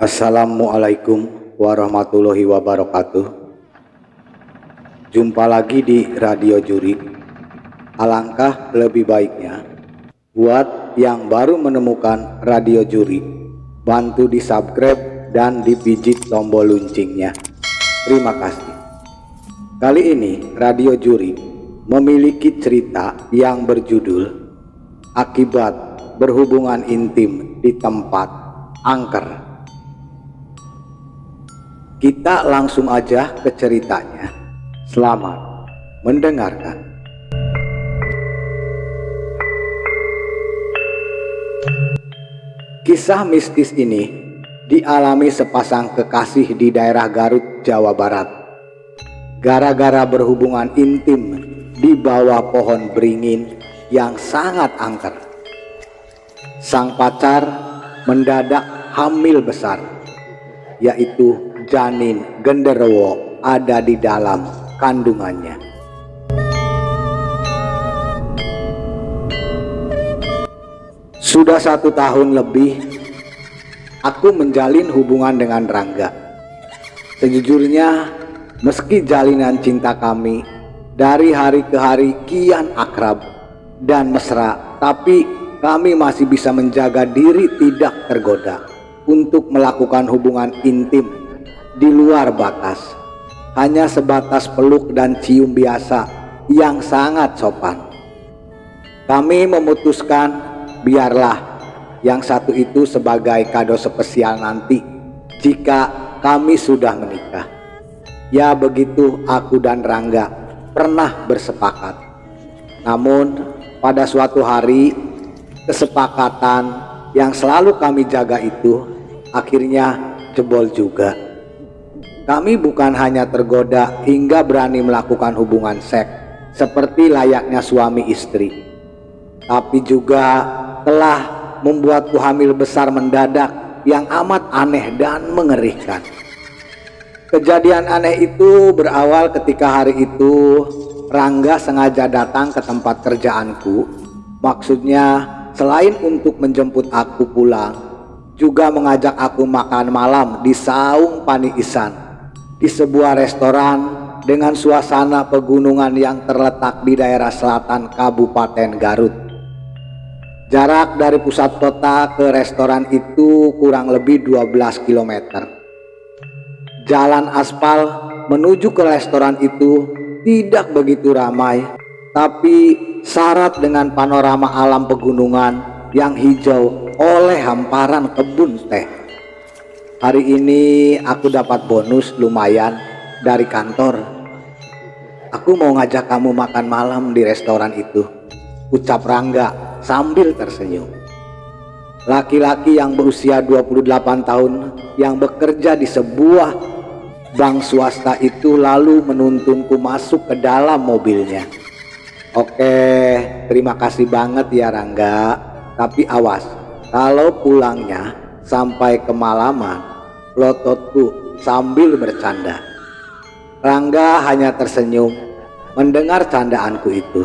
Assalamualaikum warahmatullahi wabarakatuh. Jumpa lagi di Radio Juri. Alangkah lebih baiknya buat yang baru menemukan Radio Juri, bantu di subscribe dan dipijit tombol loncengnya. Terima kasih. Kali ini Radio Juri memiliki cerita yang berjudul Akibat Berhubungan Intim di Tempat Angker. Kita langsung aja ke ceritanya. Selamat mendengarkan. Kisah mistis ini dialami sepasang kekasih di daerah Garut, Jawa Barat. Gara-gara berhubungan intim di bawah pohon beringin yang sangat angker, sang pacar mendadak hamil besar, yaitu janin genderuwo ada di dalam kandungannya. Sudah 1 tahun lebih aku menjalin hubungan dengan Rangga. Sejujurnya, meski jalinan cinta kami dari hari ke hari kian akrab dan mesra, tapi kami masih bisa menjaga diri tidak tergoda untuk melakukan hubungan intim di luar batas, hanya sebatas peluk dan cium biasa yang sangat sopan. Kami memutuskan biarlah yang satu itu sebagai kado spesial nanti jika kami sudah menikah. Ya begitu aku dan Rangga pernah bersepakat. Namun pada suatu hari kesepakatan yang selalu kami jaga itu akhirnya jebol juga. Kami bukan hanya tergoda hingga berani melakukan hubungan seks seperti layaknya suami istri, tapi juga telah membuatku hamil besar mendadak yang amat aneh dan mengerikan. Kejadian aneh itu berawal ketika hari itu Rangga sengaja datang ke tempat kerjaanku. Maksudnya selain untuk menjemput aku pulang, juga mengajak aku makan malam di Saung Pani Isan, di sebuah restoran dengan suasana pegunungan yang terletak di daerah selatan Kabupaten Garut. Jarak dari pusat kota ke restoran itu kurang lebih 12 km. Jalan aspal menuju ke restoran itu tidak begitu ramai, tapi syarat dengan panorama alam pegunungan yang hijau oleh hamparan kebun teh. Hari ini aku dapat bonus lumayan dari kantor. Aku mau ngajak kamu makan malam di restoran itu, ucap Rangga sambil tersenyum. Laki-laki yang berusia 28 tahun yang bekerja di sebuah bank swasta itu lalu menuntunku masuk ke dalam mobilnya. Oke, terima kasih banget ya Rangga, tapi awas kalau pulangnya sampai kemalaman, lototku sambil bercanda. Rangga hanya tersenyum mendengar candaanku itu.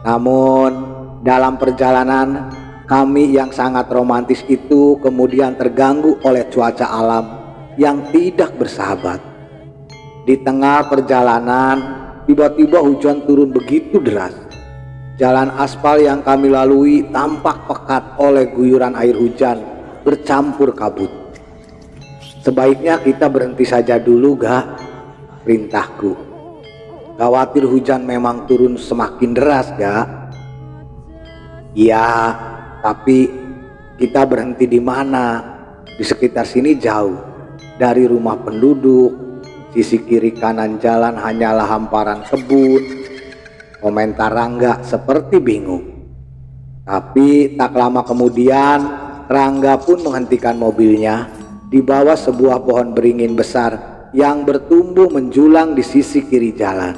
Namun dalam perjalanan kami yang sangat romantis itu kemudian terganggu oleh cuaca alam yang tidak bersahabat. Di tengah perjalanan tiba-tiba hujan turun begitu deras. Jalan aspal yang kami lalui tampak pekat oleh guyuran air hujan bercampur kabut. Sebaiknya kita berhenti saja dulu gak? Perintahku. Khawatir hujan memang turun semakin deras gak? Iya, tapi kita berhenti di mana? Di sekitar sini jauh dari rumah penduduk. Sisi kiri kanan jalan hanyalah hamparan kebun. Komentar Rangga seperti bingung. Tapi tak lama kemudian Rangga pun menghentikan mobilnya di bawah sebuah pohon beringin besar yang bertumbuh menjulang di sisi kiri jalan.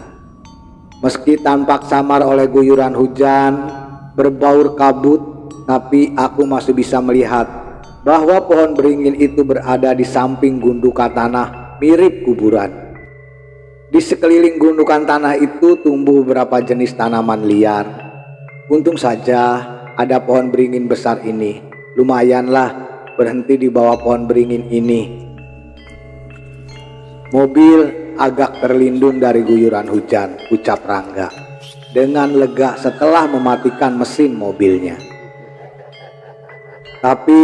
Meski tampak samar oleh guyuran hujan berbaur kabut, tapi aku masih bisa melihat bahwa pohon beringin itu berada di samping gundukan tanah mirip kuburan. Di sekeliling gundukan tanah itu tumbuh beberapa jenis tanaman liar. Untung saja ada pohon beringin besar ini, lumayanlah berhenti di bawah pohon beringin ini. Mobil agak terlindung dari guyuran hujan, ucap Rangga dengan lega setelah mematikan mesin mobilnya. Tapi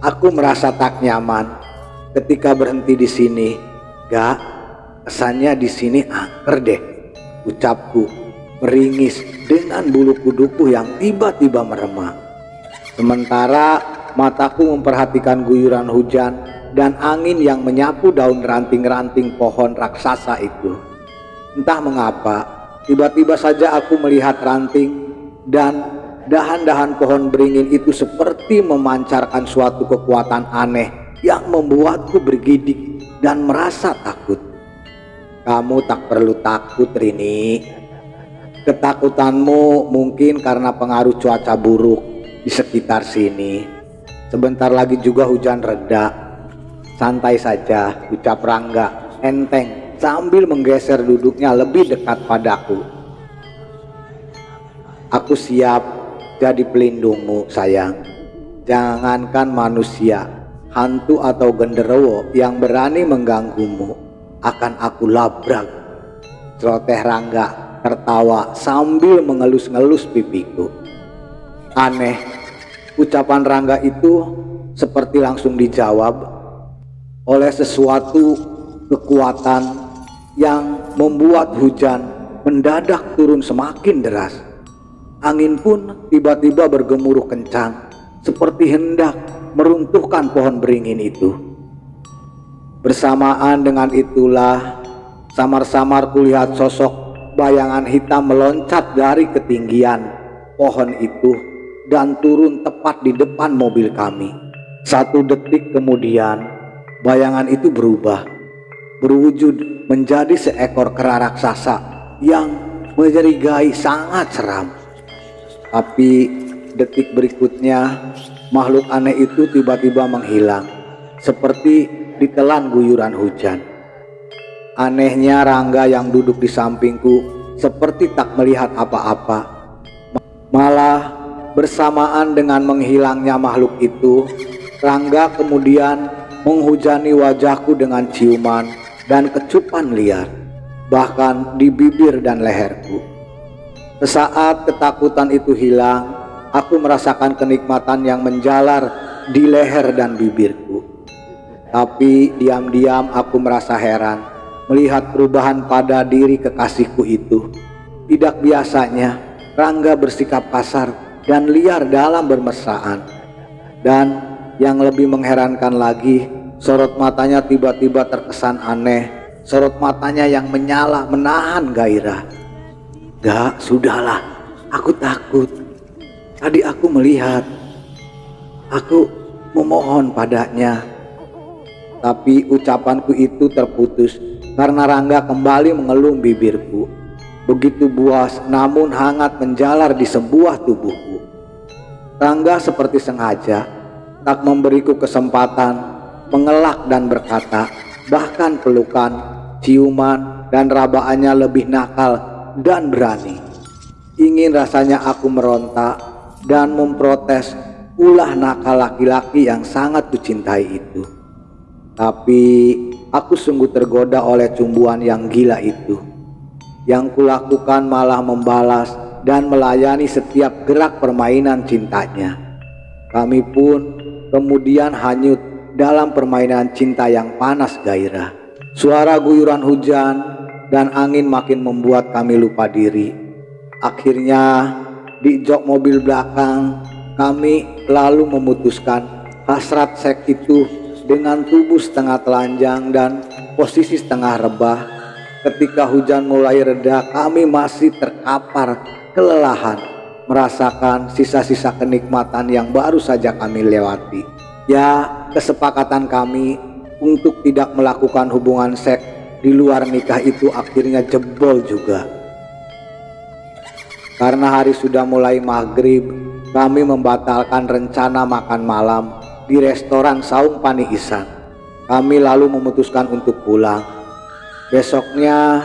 aku merasa tak nyaman ketika berhenti di sini. Gak, kesannya di sini angker deh, ucapku meringis dengan bulu kuduku yang tiba-tiba meremang. Sementara mataku memperhatikan guyuran hujan dan angin yang menyapu daun ranting-ranting pohon raksasa itu. Entah mengapa, tiba-tiba saja aku melihat ranting dan dahan-dahan pohon beringin itu seperti memancarkan suatu kekuatan aneh yang membuatku bergidik dan merasa takut. Kamu tak perlu takut, Rini. Ketakutanmu mungkin karena pengaruh cuaca buruk di sekitar sini. Sebentar lagi juga hujan reda. Santai saja, ucap Rangga enteng sambil menggeser duduknya lebih dekat padaku. Aku siap jadi pelindungmu, sayang. Jangankan manusia, hantu atau genderuwo yang berani mengganggumu akan aku labrak. Celoteh Rangga tertawa sambil mengelus-ngelus pipiku. Aneh, ucapan Rangga itu seperti langsung dijawab oleh sesuatu kekuatan yang membuat hujan mendadak turun semakin deras. Angin pun tiba-tiba bergemuruh kencang seperti hendak meruntuhkan pohon beringin itu. Bersamaan dengan itulah samar-samar kulihat sosok bayangan hitam meloncat dari ketinggian pohon itu dan turun tepat di depan mobil kami. 1 detik kemudian bayangan itu berubah, berwujud menjadi seekor kera raksasa yang menyerigai sangat seram. Tapi detik berikutnya makhluk aneh itu tiba-tiba menghilang seperti ditelan guyuran hujan. Anehnya Rangga yang duduk di sampingku seperti tak melihat apa-apa. Malah bersamaan dengan menghilangnya makhluk itu, Rangga kemudian menghujani wajahku dengan ciuman dan kecupan liar, bahkan di bibir dan leherku. Sesaat ketakutan itu hilang, aku merasakan kenikmatan yang menjalar di leher dan bibirku. Tapi diam-diam aku merasa heran melihat perubahan pada diri kekasihku itu. Tidak biasanya Rangga bersikap kasar dan liar dalam bermesraan. Dan yang lebih mengherankan lagi, sorot matanya tiba-tiba terkesan aneh. Sorot matanya yang menyala menahan gairah. Gak, sudahlah, aku takut. Tadi aku melihat. Aku memohon padanya. Tapi ucapanku itu terputus karena Rangga kembali mengelum bibirku. Begitu buas namun hangat menjalar di sebuah tubuhku. Rangga seperti sengaja tak memberiku kesempatan mengelak dan berkata, bahkan pelukan, ciuman, dan rabaannya lebih nakal dan berani. Ingin rasanya aku meronta dan memprotes ulah nakal laki-laki yang sangat kucintai itu. Tapi aku sungguh tergoda oleh cumbuan yang gila itu. Yang kulakukan malah membalas dan melayani setiap gerak permainan cintanya. Kami pun kemudian hanyut dalam permainan cinta yang panas gairah. Suara guyuran hujan dan angin makin membuat kami lupa diri. Akhirnya di jok mobil belakang kami lalu memutuskan hasrat seks itu dengan tubuh setengah telanjang dan posisi setengah rebah. Ketika hujan mulai reda, kami masih terkapar kelelahan merasakan sisa-sisa kenikmatan yang baru saja kami lewati. Ya, kesepakatan kami untuk tidak melakukan hubungan seks di luar nikah itu akhirnya jebol juga. Karena hari sudah mulai maghrib, kami membatalkan rencana makan malam di restoran Saung Pani Isan. Kami lalu memutuskan untuk pulang. Besoknya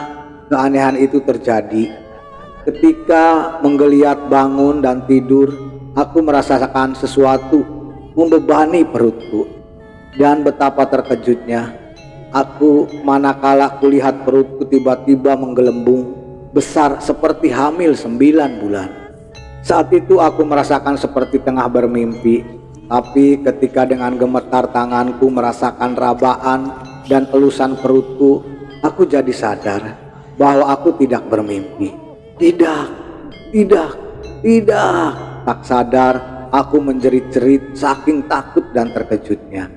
keanehan itu terjadi. Ketika menggeliat bangun dan tidur, aku merasakan sesuatu membebani perutku. Dan betapa terkejutnya aku manakala kulihat perutku tiba-tiba menggelembung besar seperti hamil 9 bulan. Saat itu aku merasakan seperti tengah bermimpi, tapi ketika dengan gemetar tanganku merasakan rabaan dan elusan perutku, aku jadi sadar bahwa aku tidak bermimpi. Tidak, tidak, tidak. Tak sadar aku menjerit-jerit saking takut dan terkejutnya.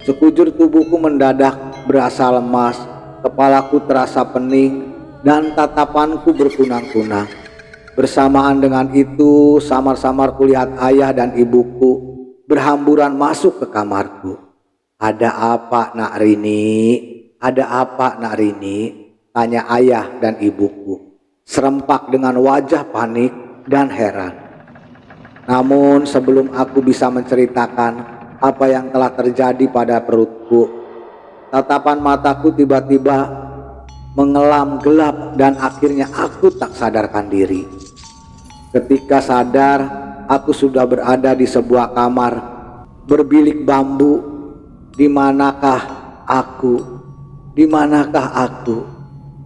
Sekujur tubuhku mendadak berasa lemas, kepalaku terasa pening, dan tatapanku berkunang-kunang. Bersamaan dengan itu, samar-samar kulihat ayah dan ibuku berhamburan masuk ke kamarku. "Ada apa, Nak Rini? Ada apa, Nak Rini?" tanya ayah dan ibuku, serempak dengan wajah panik dan heran. Namun sebelum aku bisa menceritakan apa yang telah terjadi pada perutku, tatapan mataku tiba-tiba mengelam gelap dan akhirnya aku tak sadarkan diri. Ketika sadar, aku sudah berada di sebuah kamar berbilik bambu. Di manakah aku? Di manakah aku?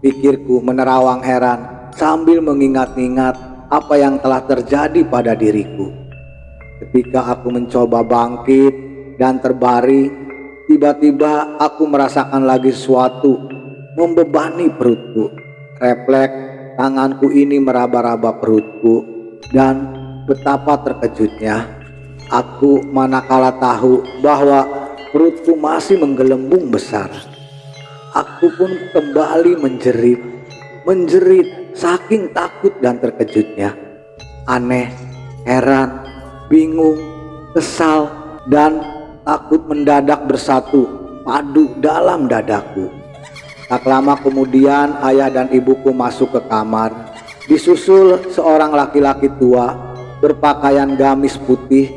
Pikirku menerawang heran sambil mengingat-ingat apa yang telah terjadi pada diriku. Ketika aku mencoba bangkit dan terbaring, tiba-tiba aku merasakan lagi sesuatu membebani perutku. Refleks tanganku ini meraba-raba perutku, dan betapa terkejutnya aku manakala tahu bahwa perutku masih menggelembung besar. Aku pun kembali menjerit saking takut dan terkejutnya. Aneh, heran, bingung, kesal, dan takut mendadak bersatu padu dalam dadaku. Tak lama kemudian ayah dan ibuku masuk ke kamar, disusul seorang laki-laki tua berpakaian gamis putih.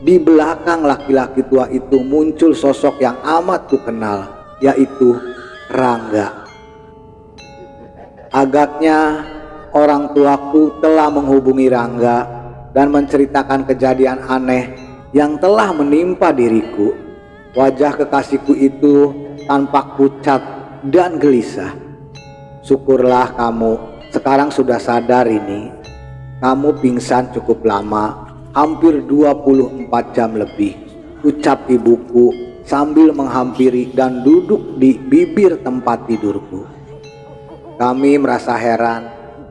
Di belakang laki-laki tua itu muncul sosok yang amat kukenal, yaitu Rangga. Agaknya orang tuaku telah menghubungi Rangga dan menceritakan kejadian aneh yang telah menimpa diriku. Wajah kekasihku itu tampak pucat dan gelisah. "Syukurlah kamu sekarang sudah sadar ini. Kamu pingsan cukup lama, hampir 24 jam lebih," ucap ibuku sambil menghampiri dan duduk di bibir tempat tidurku. Kami merasa heran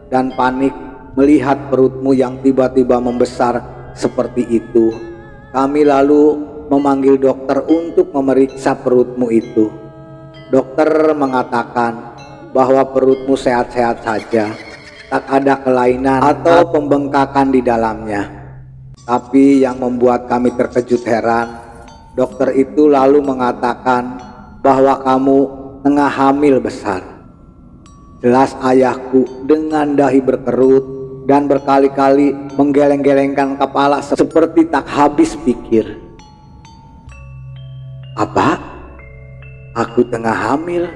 dan panik melihat perutmu yang tiba-tiba membesar seperti itu. Kami lalu memanggil dokter untuk memeriksa perutmu itu. Dokter mengatakan bahwa perutmu sehat-sehat saja, tak ada kelainan atau pembengkakan di dalamnya. Tapi yang membuat kami terkejut heran, dokter itu lalu mengatakan bahwa kamu tengah hamil besar. Jelas ayahku dengan dahi berkerut dan berkali-kali menggeleng-gelengkan kepala seperti tak habis pikir. "Apa? Aku tengah hamil?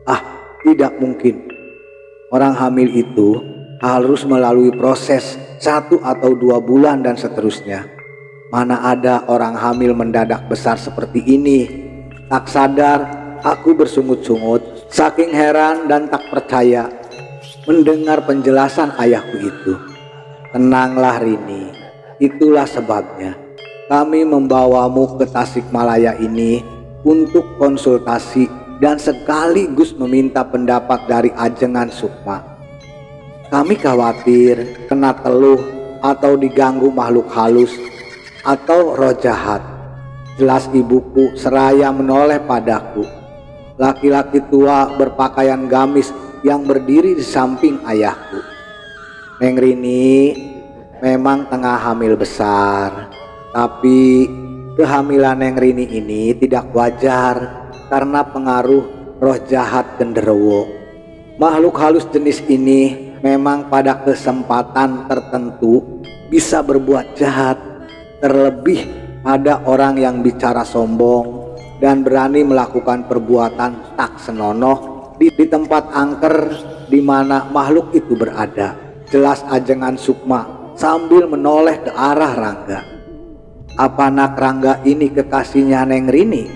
Ah, tidak mungkin. Orang hamil itu harus melalui proses 1 atau 2 bulan dan seterusnya. Mana ada orang hamil mendadak besar seperti ini?" Tak sadar aku bersungut-sungut saking heran dan tak percaya mendengar penjelasan ayahku itu. "Tenanglah Rini, itulah sebabnya kami membawamu ke Tasikmalaya ini untuk konsultasi dan sekaligus meminta pendapat dari Ajengan Sukma. Kami khawatir kena teluh atau diganggu makhluk halus atau roh jahat," jelas ibuku seraya menoleh padaku. Laki-laki tua berpakaian gamis yang berdiri di samping ayahku. "Neng Rini memang tengah hamil besar, tapi kehamilan Neng Rini ini tidak wajar karena pengaruh roh jahat genderuwo. Makhluk halus jenis ini memang pada kesempatan tertentu bisa berbuat jahat, terlebih pada orang yang bicara sombong dan berani melakukan perbuatan tak senonoh di tempat angker di mana makhluk itu berada," jelas Ajengan Sukma sambil menoleh ke arah Rangga. Apa nak Rangga ini kekasihnya Neng Rini?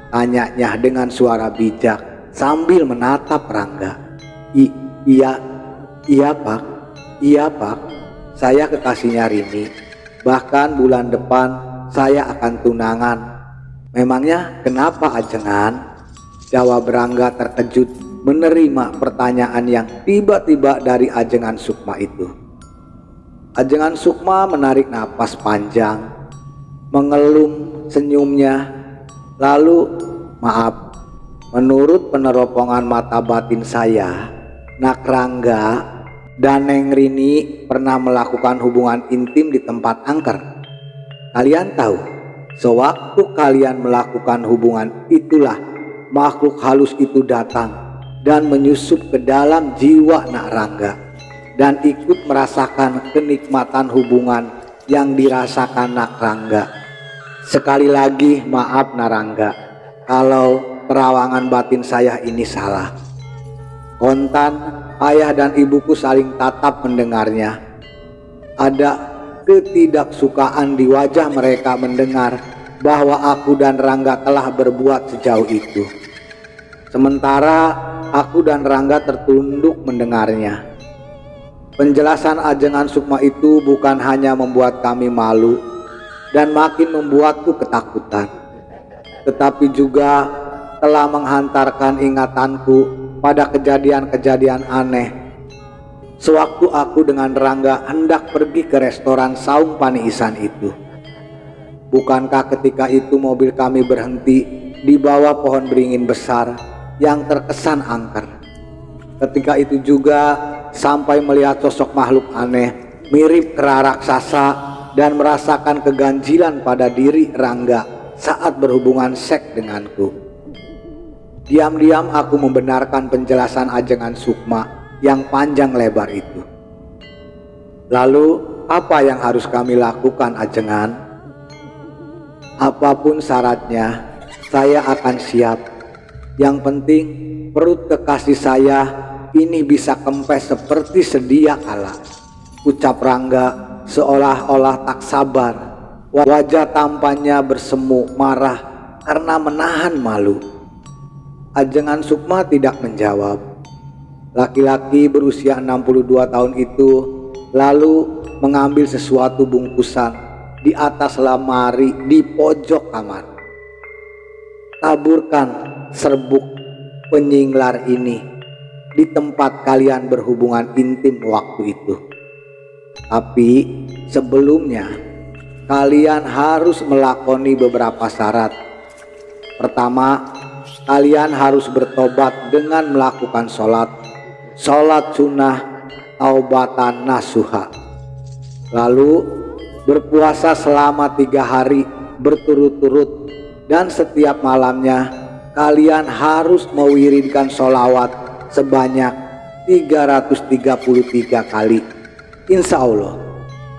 Tanyanya dengan suara bijak sambil menatap Rangga. Iya, iya Pak, iya Pak, saya kekasihnya Rini. Bahkan bulan depan saya akan tunangan. Memangnya kenapa Ajengan? Jawab Rangga terkejut menerima pertanyaan yang tiba-tiba dari Ajengan Sukma itu. Ajengan Sukma menarik napas panjang, mengelum senyumnya, lalu, maaf, menurut peneropongan mata batin saya, Nak Rangga dan Neng Rini pernah melakukan hubungan intim di tempat angker. Kalian tahu, sewaktu kalian melakukan hubungan itulah makhluk halus itu datang dan menyusup ke dalam jiwa Nak Rangga dan ikut merasakan kenikmatan hubungan yang dirasakan Nak Rangga. Sekali lagi maaf Nak Rangga kalau terawangan batin saya ini salah. Kontan, ayah dan ibuku saling tatap mendengarnya. Ada ketidaksukaan di wajah mereka mendengar bahwa aku dan Rangga telah berbuat sejauh itu. Sementara aku dan Rangga tertunduk mendengarnya. Penjelasan Ajengan Sukma itu bukan hanya membuat kami malu dan makin membuatku ketakutan, tetapi juga telah menghantarkan ingatanku pada kejadian-kejadian aneh. Sewaktu aku dengan Rangga hendak pergi ke restoran Saung Pani Isan itu. Bukankah ketika itu mobil kami berhenti di bawah pohon beringin besar yang terkesan angker. Ketika itu juga sampai melihat sosok makhluk aneh mirip kera raksasa dan merasakan keganjilan pada diri Rangga saat berhubungan seks denganku. Diam-diam aku membenarkan penjelasan Ajengan Sukma yang panjang lebar itu. Lalu apa yang harus kami lakukan Ajengan? Apapun syaratnya saya akan siap. Yang penting perut kekasih saya ini bisa kempes seperti sedia kala, ucap Rangga seolah-olah tak sabar. Wajah tampannya bersemu marah karena menahan malu. Ajengan Sukma tidak menjawab. Laki-laki berusia 62 tahun itu lalu mengambil sesuatu bungkusan di atas lemari di pojok kamar. Taburkan serbuk penyinglar ini di tempat kalian berhubungan intim waktu itu. Tapi sebelumnya kalian harus melakoni beberapa syarat. Pertama, kalian harus bertobat dengan melakukan sholat sunnah taubatan nasuha. Lalu berpuasa selama 3 hari berturut-turut, dan setiap malamnya kalian harus mewiridkan sholawat sebanyak 333 kali. Insya Allah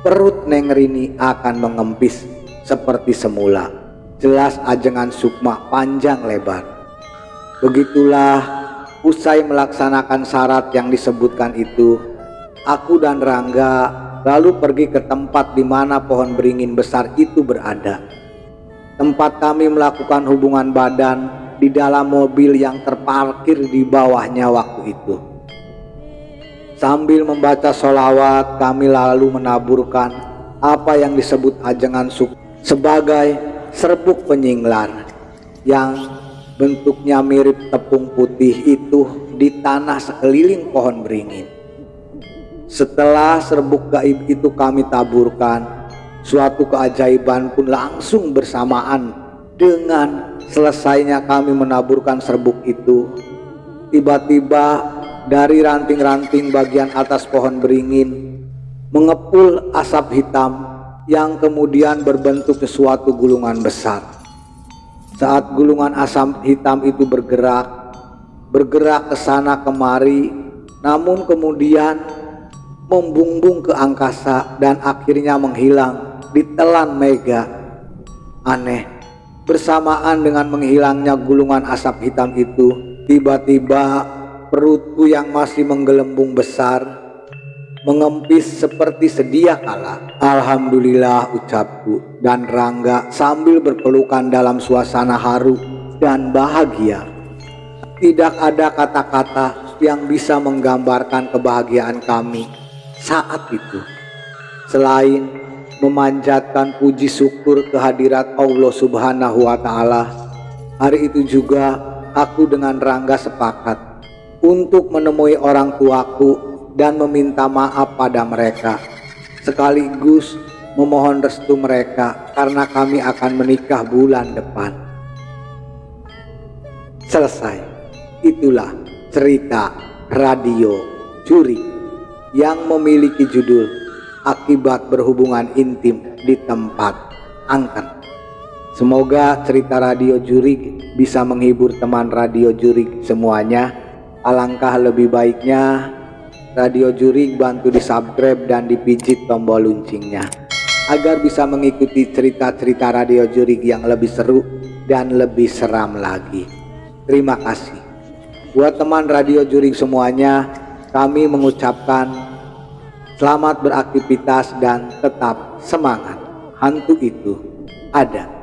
perut Neng Rini akan mengempis seperti semula, jelas Ajengan Sukma panjang lebar. Begitulah, usai melaksanakan syarat yang disebutkan itu, aku dan Rangga lalu pergi ke tempat di mana pohon beringin besar itu berada. Tempat kami melakukan hubungan badan di dalam mobil yang terparkir di bawahnya waktu itu. Sambil membaca sholawat, kami lalu menaburkan apa yang disebut Ajengan Sukma sebagai serbuk penyinglar yang bentuknya mirip tepung putih itu di tanah sekeliling pohon beringin. Setelah serbuk gaib itu kami taburkan, suatu keajaiban pun langsung bersamaan dengan selesainya kami menaburkan serbuk itu. Tiba-tiba dari ranting-ranting bagian atas pohon beringin mengepul asap hitam yang kemudian berbentuk sesuatu gulungan besar. Saat gulungan asap hitam itu bergerak ke sana kemari, namun kemudian membumbung ke angkasa dan akhirnya menghilang ditelan mega. Aneh, bersamaan dengan menghilangnya gulungan asap hitam itu, tiba-tiba perutku yang masih menggelembung besar mengempis seperti sedia kala. Alhamdulillah, ucapku dan Rangga sambil berpelukan dalam suasana haru dan bahagia. Tidak ada kata-kata yang bisa menggambarkan kebahagiaan kami saat itu, selain memanjatkan puji syukur kehadirat Allah Subhanahu wa Ta'ala. Hari itu juga aku dengan Rangga sepakat untuk menemui orang tuaku dan meminta maaf pada mereka, sekaligus memohon restu mereka karena kami akan menikah bulan depan. Selesai. Itulah cerita Radio Jurig yang memiliki judul Akibat Berhubungan Intim di Tempat Angker. Semoga cerita Radio Jurig bisa menghibur teman Radio Jurig semuanya. Alangkah lebih baiknya Radio Jurig bantu di subscribe dan dipijit tombol loncengnya agar bisa mengikuti cerita-cerita Radio Jurig yang lebih seru dan lebih seram lagi. Terima kasih. Buat teman Radio Jurig semuanya, kami mengucapkan selamat beraktivitas dan tetap semangat. Hantu itu ada.